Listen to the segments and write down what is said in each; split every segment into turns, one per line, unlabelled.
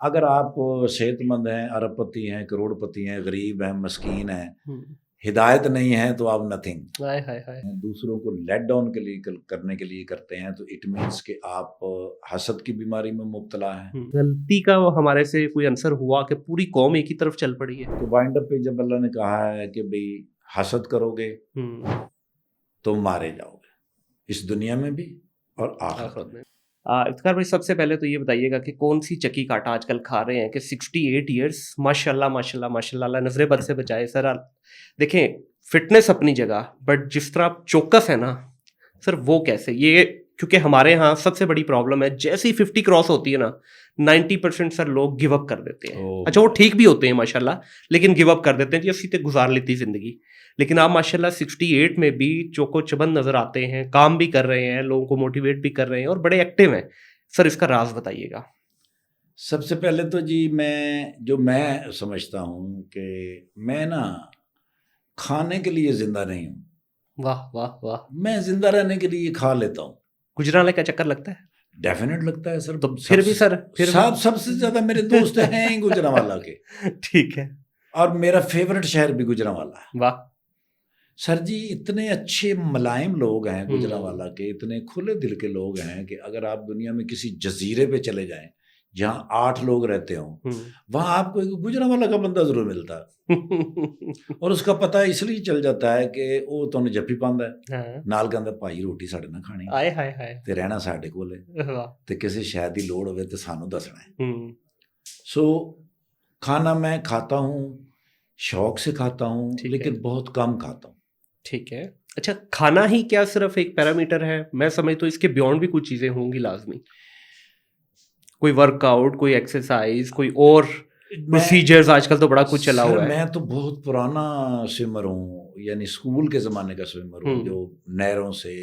اگر آپ صحت مند ہیں، ارب پتی ہیں، کروڑ پتی ہیں، غریب ہیں، مسکین ہیں، ہدایت نہیں ہے تو آپ نتھنگ. دوسروں کو لیٹ ڈاؤن کے لیے کرنے کے لیے کرتے ہیں تو اٹ مینس کہ آپ حسد کی بیماری میں مبتلا ہیں.
غلطی کا ہمارے سے کوئی عنصر ہوا کہ پوری قوم ایک ہی طرف چل پڑی ہے.
تو وائنڈ اپ پہ جب اللہ نے کہا ہے کہ بھئی حسد کرو گے تو مارے جاؤ گے، اس دنیا میں بھی اور آخرت میں.
افتخار بھائی، سب سے پہلے تو یہ بتائیے گا کہ کون سی چکی کاٹا آج کل کھا رہے ہیں کہ 68 ایئرس، ماشاء اللہ ماشاء اللہ ماشاء اللہ، اللہ نظر بد سے بچائے. سر دیکھیں، فٹنس اپنی جگہ، بٹ جس طرح چوکس ہے نا سر، وہ کیسے؟ یہ کیونکہ ہمارے ہاں سب سے بڑی پرابلم ہے، جیسی 50 کراس ہوتی ہے نا 90% سر لوگ گیو اپ کر دیتے ہیں. اچھا، وہ ٹھیک بھی ہوتے ہیں ماشاء اللہ، لیکن گیو اپ کر دیتے ہیں جی اسی تے گزار لیتی زندگی. لیکن آپ ماشاء اللہ 68 میں بھی چوکو چبند نظر آتے ہیں، کام بھی کر رہے ہیں، لوگوں کو موٹیویٹ بھی کر رہے ہیں اور بڑے ایکٹیو ہیں. سر اس کا راز بتائیے گا.
سب سے پہلے تو جی میں سمجھتا ہوں کہ میں نا کھانے کے لیے زندہ نہیں ہوں.
واہ واہ واہ.
میں زندہ رہنے کے لیے کھا لیتا ہوں.
گجرالے کا چکر لگتا ہے؟
ڈیفینیٹ لگتا ہے سر.
تو پھر بھی سر
سب سے زیادہ میرے دوست ہیں ہی گجرانوالہ کے.
ٹھیک ہے.
اور میرا فیورٹ شہر بھی گجرانوالہ ہے.
واہ
سر جی، اتنے اچھے ملائم لوگ ہیں گجرانوالہ کے، اتنے کھلے دل کے لوگ ہیں کہ اگر آپ دنیا میں کسی جزیرے پہ چلے جائیں جہاں 8 لوگ رہتے ہوں، وہاں آپ کو گجرانوالہ کا بندہ ضرور ملتا اور اس کا پتہ اس لیے چل جاتا ہے کہ وہ تو جفی پاندا ہے نال کہندا بھائی روٹی ساڈے نال کھانی
آئے ہائے ہائے
تے رہنا ساڈے کول ہے تے کسی شے دی لوڑ ہوے تے سانوں دسنا ہے. سو کھانا میں کھاتا ہوں، شوق سے کھاتا ہوں، لیکن بہت کم کھاتا ہوں.
ٹھیک ہے. اچھا، کھانا ہی کیا صرف ایک پیرامیٹر ہے؟ میں سمجھتا ہوں اس کے بیونڈ بھی کچھ چیزیں ہوں گی لازمی. کوئی ورک آؤٹ، کوئی ایکسرسائز، کوئی اور پروسیجرز آج کل تو بڑا کچھ چلا ہوا ہے.
میں تو بہت پرانا سوئمر ہوں، یعنی اسکول کے زمانے کا سوئمر ہوں، جو نہروں سے،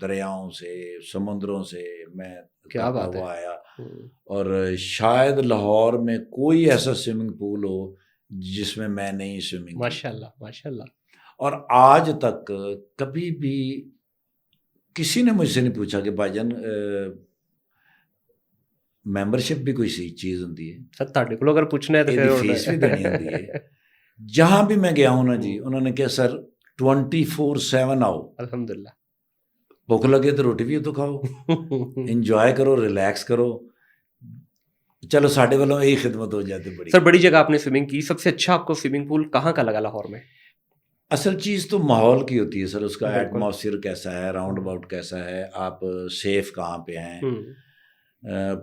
دریاؤں سے، سمندروں سے میں کرتا ہوا آیا. اور شاید لاہور میں کوئی ایسا سوئمنگ پول ہو جس میں نہیں سوئمنگ.
ماشاء اللہ ماشاء اللہ.
اور آج تک کبھی بھی کسی نے مجھ سے نہیں پوچھا کہ بھائی جان ممبرشپ بھی کوئی سی چیز ہوتی ہے
سر؟ تاڑے کو اگر پوچھنا ہے تو پھر
فیس بھی دینی ہوتی ہے. جہاں بھی میں گیا ہوں نا جی، انہوں نے کہا سر 24/7 آؤ،
الحمدللہ.
بھوک لگے تو روٹی بھی تو کھاؤ، انجوائے کرو، ریلیکس کرو. چلو ساڈے والوں یہی خدمت ہو جاتی بڑی.
سر بڑی جگہ آپ نے سوئمنگ کی، سب سے اچھا آپ کو سوئمنگ پول کہاں کا لگا لاہور میں؟
اصل چیز تو ماحول کی ہوتی ہے سر، اس کا ایٹماسفیئر کیسا ہے، راؤنڈ اباؤٹ کیسا ہے، آپ سیف کہاں پہ ہیں،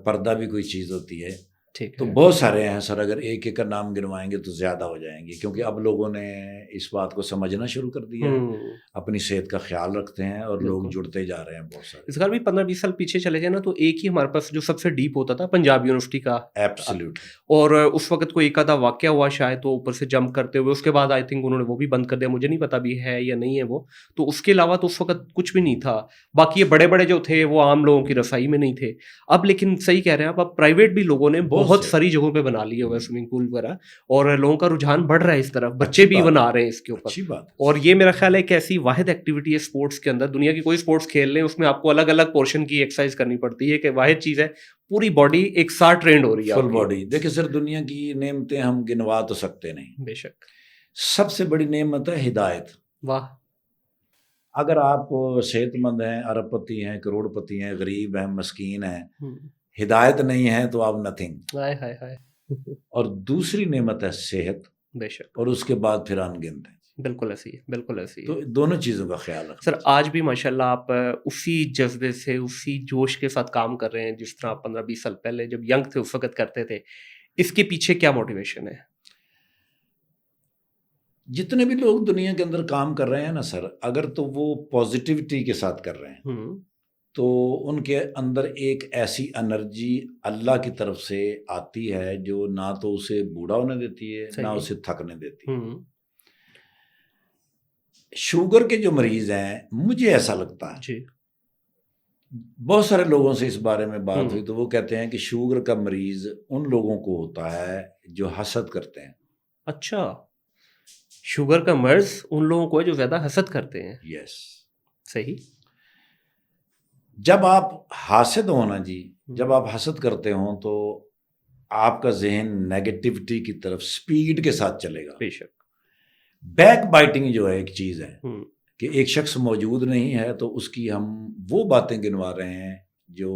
پردہ بھی کوئی چیز ہوتی ہے. تو بہت سارے ہیں سر، اگر ایک ایک کا نام گنوائیں گے تو زیادہ ہو جائیں گے، کیونکہ اب لوگوں نے اس بات کو سمجھنا شروع کر دیا ہے، اپنی صحت کا خیال رکھتے ہیں اور لوگ جڑتے جا رہے ہیں بہت سارے.
اس کا بھی 15-20 سال پیچھے چلے جائیں نا تو ایک ہی ہمارے پاس جو سب سے ڈیپ ہوتا تھا پنجاب یونیورسٹی کا.
ایبسلیوٹ.
اور اس وقت کوئی ایک آدھا واقعہ ہوا شاید، تو اوپر سے جمپ کرتے ہوئے، اس کے بعد آئی تھنک انہوں نے وہ بھی بند کر دیا، مجھے نہیں پتا بھی ہے یا نہیں ہے وہ. تو اس کے علاوہ تو اس وقت کچھ بھی نہیں تھا. باقی یہ بڑے بڑے جو تھے وہ عام لوگوں کی رسائی میں نہیں تھے. اب لیکن صحیح کہہ رہے ہیں آپ، اب پرائیویٹ بھی لوگوں نے بہت ساری جگہوں پہ بنا لیے ہوئے سوئمنگ پول وغیرہ، اور لوگوں کا رجحان بڑھ رہا ہے اس طرف، بچے بھی بنا رہے ہیں اس کے اوپر. اور یہ میرا خیال ہے ایک ایسی واحد ایکٹیویٹی ہے اسپورٹس کے اندر، دنیا کی کوئی اسپورٹس کھیل لیں اس میں آپ کو الگ الگ پورشن کی ایکسرسائز کرنی پڑتی ہے، کہ واحد چیز ہے پوری باڈی ایک ساتھ ٹرینڈ ہو رہی ہے،
فل باڈی. دیکھیں سر، دنیا کی نعمتیں ہم گنوا تو سکتے نہیں،
بے شک.
سب سے بڑی نعمت ہے ہدایت.
واہ.
اگر آپ صحت مند ہیں، ارب پتی ہیں، کروڑ پتی ہیں، غریب ہیں، مسکین ہیں، ہدایت نہیں ہے تو آپ نتھنگ. اور دوسری نعمت ہے صحت،
بے شک،
اور اس کے بعد پھر انگنت ہے.
بالکل ایسی ہے، بالکل ایسی ہے.
تو دونوں چیزوں کا خیال رکھیں.
سر آج بھی ماشاءاللہ آپ اسی جذبے سے، اسی جوش کے ساتھ کام کر رہے ہیں جس طرح آپ 15-20 سال پہلے جب ینگ تھے اس وقت کرتے تھے. اس کے پیچھے کیا موٹیویشن ہے؟
جتنے بھی لوگ دنیا کے اندر کام کر رہے ہیں نا سر، اگر تو وہ پازیٹیوٹی کے ساتھ کر رہے ہیں تو ان کے اندر ایک ایسی انرجی اللہ کی طرف سے آتی ہے جو نہ تو اسے بوڑھا ہونے دیتی ہے، نہ اسے تھکنے دیتی ہے. شوگر کے جو مریض ہیں، مجھے ایسا لگتا ہے، بہت سارے لوگوں سے اس بارے میں بات ہوئی تو وہ کہتے ہیں کہ شوگر کا مریض ان لوگوں کو ہوتا ہے جو حسد کرتے ہیں.
اچھا، شوگر کا مرض ان لوگوں کو ہے جو زیادہ حسد کرتے ہیں.
یس.
صحیح.
جب آپ حاسد ہو نا جی، جب آپ حسد کرتے ہوں تو آپ کا ذہن نیگیٹیوٹی کی طرف سپیڈ کے ساتھ چلے گا.
بے شک.
بیک بائٹنگ جو ہے ایک چیز ہے کہ ایک شخص موجود نہیں ہے تو اس کی ہم وہ باتیں گنوا رہے ہیں جو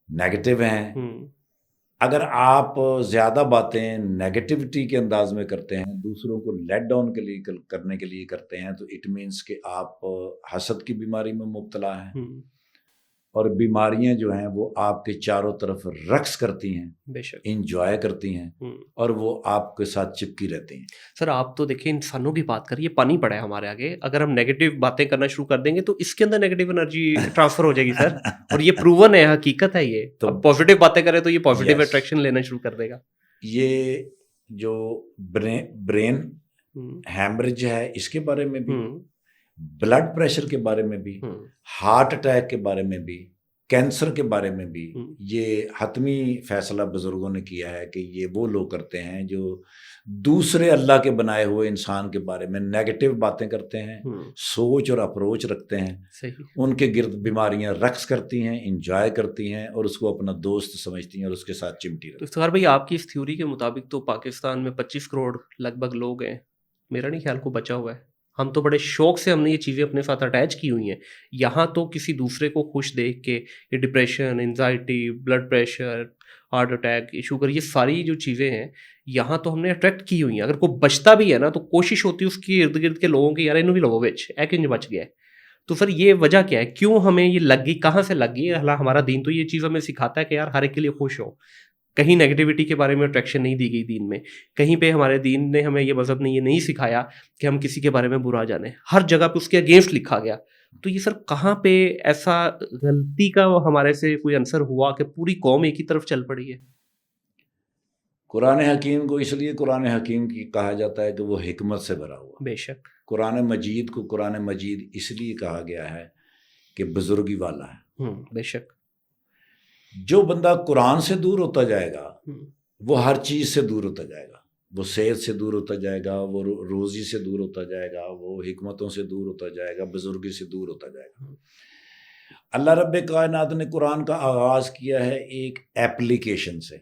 نیگیٹو ہیں. اگر آپ زیادہ باتیں نیگیٹیوٹی کے انداز میں کرتے ہیں، دوسروں کو لیٹ ڈاؤن کے لیے کرنے کے لیے کرتے ہیں، تو اٹ مینس کہ آپ حسد کی بیماری میں مبتلا ہیں. اور بیماریاں جو ہیں وہ آپ کے چاروں طرف رقص کرتی ہیں،
بے شک
انجوائے کرتی ہیں، اور وہ آپ کے ساتھ چپکی رہتی ہیں.
سر آپ تو دیکھیں انسانوں کی بات کریے، پانی پڑا ہے ہمارے آگے، اگر ہم نیگیٹو باتیں کرنا شروع کر دیں گے تو اس کے اندر نیگیٹو انرجی ٹرانسفر ہو جائے گی سر، اور یہ پروون ہے، حقیقت ہے. یہ تو پازیٹیو باتیں کریں تو یہ پازیٹیو اٹریکشن لینا شروع کر دے گا.
یہ جو برین ہیمریج ہے اس کے بارے میں بھی، بلڈ پریشر کے بارے میں بھی، ہارٹ اٹیک کے بارے میں بھی، کینسر کے بارے میں بھی، یہ حتمی فیصلہ بزرگوں نے کیا ہے کہ یہ وہ لوگ کرتے ہیں جو دوسرے اللہ کے بنائے ہوئے انسان کے بارے میں نیگیٹو باتیں کرتے ہیں، سوچ اور اپروچ رکھتے ہیں. ان کے گرد بیماریاں رقص کرتی ہیں، انجوائے کرتی ہیں، اور اس کو اپنا دوست سمجھتی ہیں اور اس کے ساتھ چمٹی رہتی ہیں.
افتخار بھائی آپ کی اس تھیوری کے مطابق تو پاکستان میں 25 کروڑ لگ بھگ لوگ ہیں، میرا نہیں خیال کو بچا ہوا ہے. ہم تو بڑے شوق سے ہم نے یہ چیزیں اپنے ساتھ اٹیچ کی ہوئی ہیں. یہاں تو کسی دوسرے کو خوش دیکھ کے یہ depression, anxiety, blood pressure, heart attack, sugar, یہ ساری جو چیزیں ہیں یہاں تو ہم نے اٹریکٹ کی ہوئی ہیں. اگر کوئی بچتا بھی ہے نا تو کوشش ہوتی ہے اس کے ارد گرد کے لوگوں کی، یار انہوں بھی لوگوں بچ ہے کہ بچ گیا ہے. تو سر یہ وجہ کیا ہے، کیوں ہمیں یہ لگ گئی، کہاں سے لگ گئی؟ ہمارا دین تو یہ چیز ہمیں سکھاتا ہے کہ یار ہر ایک کے لیے خوش ہو. کہیں نیگیٹیوٹی کے بارے میں اٹریکشن نہیں دی گئی دین میں، کہیں پہ ہمارے دین نے ہمیں یہ مذہب نے یہ نہیں سکھایا کہ ہم کسی کے بارے میں برا جانیں. ہر جگہ پہ اس کے اگینسٹ لکھا گیا. تو یہ سر کہاں پہ ایسا غلطی کا ہمارے سے کوئی عنصر ہوا کہ پوری قوم ایک ہی طرف چل پڑی ہے؟
قرآن حکیم کو اس لیے قرآن حکیم کی کہا جاتا ہے کہ وہ حکمت سے بھرا ہوا.
بے شک.
قرآن مجید کو قرآن مجید اس لیے کہا گیا ہے کہ بزرگی والا ہے.
بے شک. جو
بندہ قرآن سے دور ہوتا جائے گا وہ ہر چیز سے دور ہوتا جائے گا. وہ صحت سے دور ہوتا جائے گا، وہ روزی سے دور ہوتا جائے گا، وہ حکمتوں سے دور ہوتا جائے گا، بزرگی سے دور ہوتا جائے گا. اللہ رب کائنات نے قرآن کا آغاز کیا ہے ایک ایپلیکیشن سے.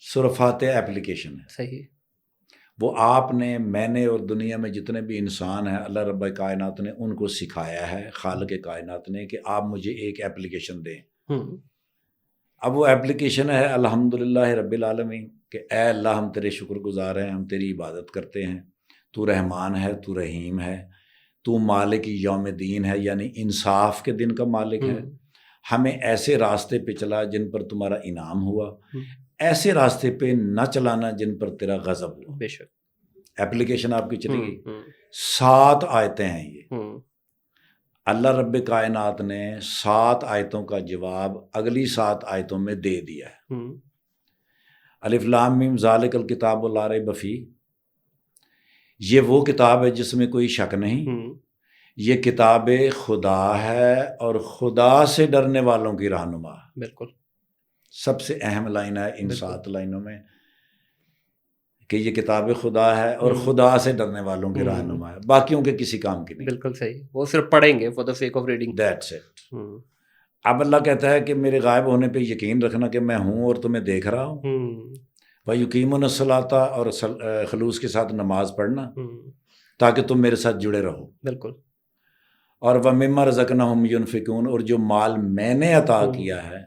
سورہ فاتحہ ایپلیکیشن ہے.
صحیح.
وہ آپ نے، میں نے، اور دنیا میں جتنے بھی انسان ہیں اللہ رب کائنات نے ان کو سکھایا ہے، خالق کائنات نے، کہ آپ مجھے ایک ایپلیکیشن دیں. اب وہ ایپلیکیشن ہے الحمدللہ رب العالمین، کہ اے اللہ ہم تیرے شکر گزار ہیں، ہم تیری عبادت کرتے ہیں، تو رحمان ہے، تو رحیم ہے، تو مالک یوم دین ہے، یعنی انصاف کے دن کا مالک ہے. ہمیں ایسے راستے پہ چلا جن پر تمہارا انعام ہوا، ایسے راستے پہ نہ چلانا جن پر تیرا غضب ہوا.
بے شک.
ایپلیکیشن آپ کی چلی گئی. 7 آیتیں ہیں یہ. اللہ رب کائنات نے 7 آیتوں کا جواب اگلی 7 آیتوں میں دے دیا ہے. الف لام میم ذالک الکتاب لا ریب فیہ، یہ وہ کتاب ہے جس میں کوئی شک نہیں. یہ کتاب خدا ہے اور خدا سے ڈرنے والوں کی رہنما.
بالکل.
سب سے اہم لائن ہے ان 7 لائنوں میں کہ یہ کتاب خدا ہے اور خدا سے ڈرنے والوں کی رہنما ہے، باقیوں کے کسی کام کی نہیں.
بالکل صحیح. وہ صرف پڑھیں گے for the sake of reading.
That's it. اب اللہ کہتا ہے کہ میرے غائب ہونے پہ یقین رکھنا کہ میں ہوں اور تمہیں دیکھ رہا ہوں. وَيُقِيمُونَ الصَّلَاةَ، اور خلوص کے ساتھ نماز پڑھنا تاکہ تم میرے ساتھ جڑے رہو.
بالکل.
اور وَمِمَّا رَزَقْنَاهُمْ يُنْفِقُونَ، اور جو مال میں نے عطا کیا ہے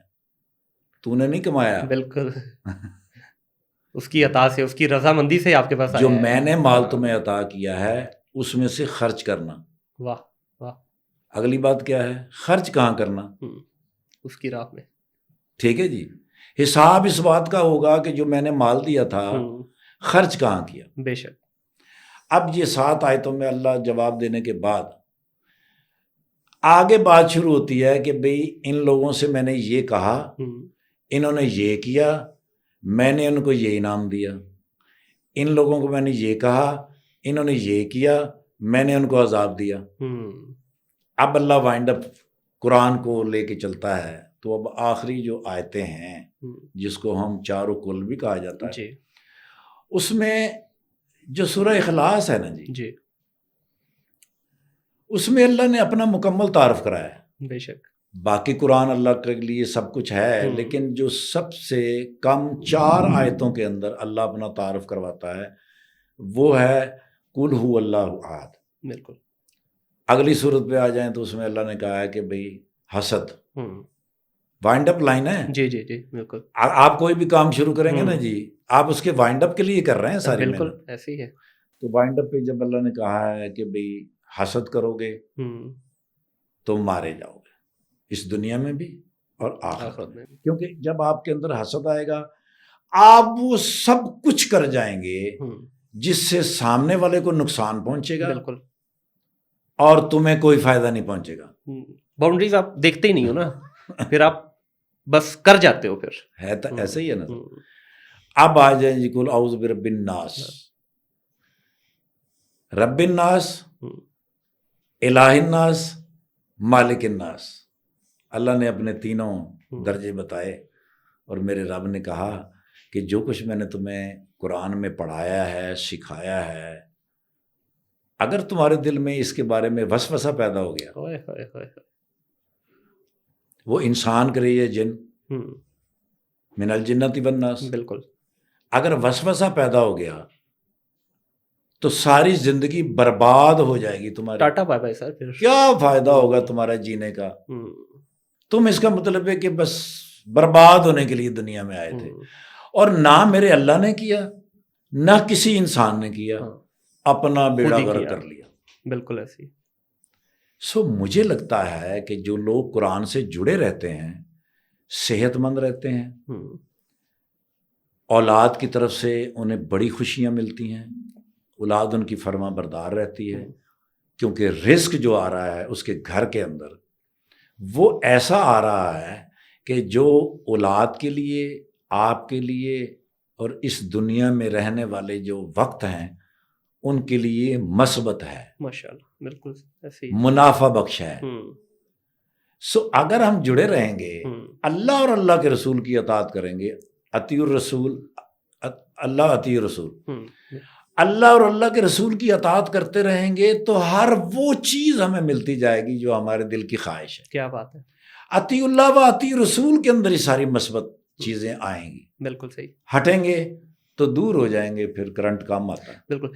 تو نے نہیں کمایا.
بالکل. اس کی عطا سے، اس کی رضامندی سے آپ کے پاس آیا
جو
ہے.
میں نے مال تمہیں عطا کیا ہے اس میں سے خرچ کرنا.
واہ واہ.
اگلی بات کیا ہے؟ خرچ کہاں کرنا؟
اس کی راہ میں.
ٹھیک ہے جی. حساب اس بات کا ہوگا کہ جو میں نے مال دیا تھا خرچ کہاں کیا.
بے شک.
اب یہ 7 آیتوں میں اللہ جواب دینے کے بعد آگے بات شروع ہوتی ہے کہ بھئی ان لوگوں سے میں نے یہ کہا، انہوں نے یہ کیا، میں نے ان کو یہ انعام دیا. ان لوگوں کو میں نے یہ کہا، انہوں نے یہ کیا، میں نے ان کو عذاب دیا. اب اللہ وائنڈ اپ قرآن کو لے کے چلتا ہے. تو اب آخری جو آیتیں ہیں جس کو ہم چاروں کل بھی کہا جاتا ہے، اس میں جو سورہ اخلاص ہے نا جی، اس میں اللہ نے اپنا مکمل تعارف کرایا ہے.
بے شک.
باقی قرآن اللہ کے لیے سب کچھ ہے، لیکن جو سب سے کم 4 آیتوں کے اندر اللہ اپنا تعارف کرواتا ہے وہ ہے قل هو اللہ احد۔
بالکل۔
اگلی صورت پہ آ جائیں تو اس میں اللہ نے کہا ہے کہ بھئی حسد، وائنڈ اپ لائن ہے۔
جی جی جی بالکل۔
آپ کوئی بھی کام شروع کریں گے نا جی، آپ اس کے وائنڈ اپ کے لیے کر رہے ہیں ساری
بالکل
محنت۔
ایسے ہی ہے۔
تو وائنڈ اپ پہ جب اللہ نے کہا ہے کہ بھئی حسد کرو گے تو مارے جاؤ گے، اس دنیا میں بھی اور آخرت میں بھی، کیونکہ جب آپ کے اندر حسد آئے گا آپ وہ سب کچھ کر جائیں گے جس سے سامنے والے کو نقصان پہنچے گا،
بالکل،
اور تمہیں کوئی فائدہ نہیں پہنچے گا۔
باؤنڈریز آپ دیکھتے ہی نہیں ہو نا، پھر آپ بس کر جاتے ہو، پھر
ہے تو ایسے ہی ہے نا۔ اب آ جائیں جی قل اعوذ برب الناس، رب الناس، الہ الناس، مالک الناس۔ اللہ نے اپنے تینوں درجے بتائے، اور میرے رب نے کہا کہ جو کچھ میں نے تمہیں قرآن میں پڑھایا ہے، سکھایا ہے، اگر تمہارے دل میں اس کے بارے میں وسوسہ پیدا ہو گیا، وہ انسان کرے یا جن، من الجنت والناس،
بالکل،
اگر وسوسہ پیدا ہو گیا تو ساری زندگی برباد ہو جائے گی تمہاری۔
ٹاٹا بائے بائے سر، پھر
کیا فائدہ ہوگا تمہارا جینے کا؟ تم اس کا مطلب ہے کہ بس برباد ہونے کے لیے دنیا میں آئے تھے، اور نہ میرے اللہ نے کیا نہ کسی انسان نے کیا، اپنا بیڑا غرق کر لیا۔
بالکل ایسی۔
سو مجھے لگتا ہے کہ جو لوگ قرآن سے جڑے رہتے ہیں صحت مند رہتے ہیں، اولاد کی طرف سے انہیں بڑی خوشیاں ملتی ہیں، اولاد ان کی فرما بردار رہتی ہے، کیونکہ رزق جو آ رہا ہے اس کے گھر کے اندر وہ ایسا آ رہا ہے کہ جو اولاد کے لیے، آپ کے لیے، اور اس دنیا میں رہنے والے جو وقت ہیں ان کے لیے مثبت ہے،
ماشاءاللہ، بالکل ایسے ہی،
منافع بخش ہے۔ سو اگر ہم جڑے رہیں گے، اللہ اور اللہ کے رسول کی اطاعت کریں گے، اطیع الرسول، اللہ اطیع رسول، اللہ اور اللہ کے رسول کی اطاعت کرتے رہیں گے تو ہر وہ چیز ہمیں ملتی جائے گی جو ہمارے دل کی خواہش ہے۔
کیا بات ہے۔
اطیع اللہ و اطیع رسول کے اندر یہ ساری مثبت چیزیں آئیں گی،
بالکل صحیح،
ہٹیں گے تو دور ہو جائیں گے، پھر کرنٹ کام آتا ہے۔
بالکل۔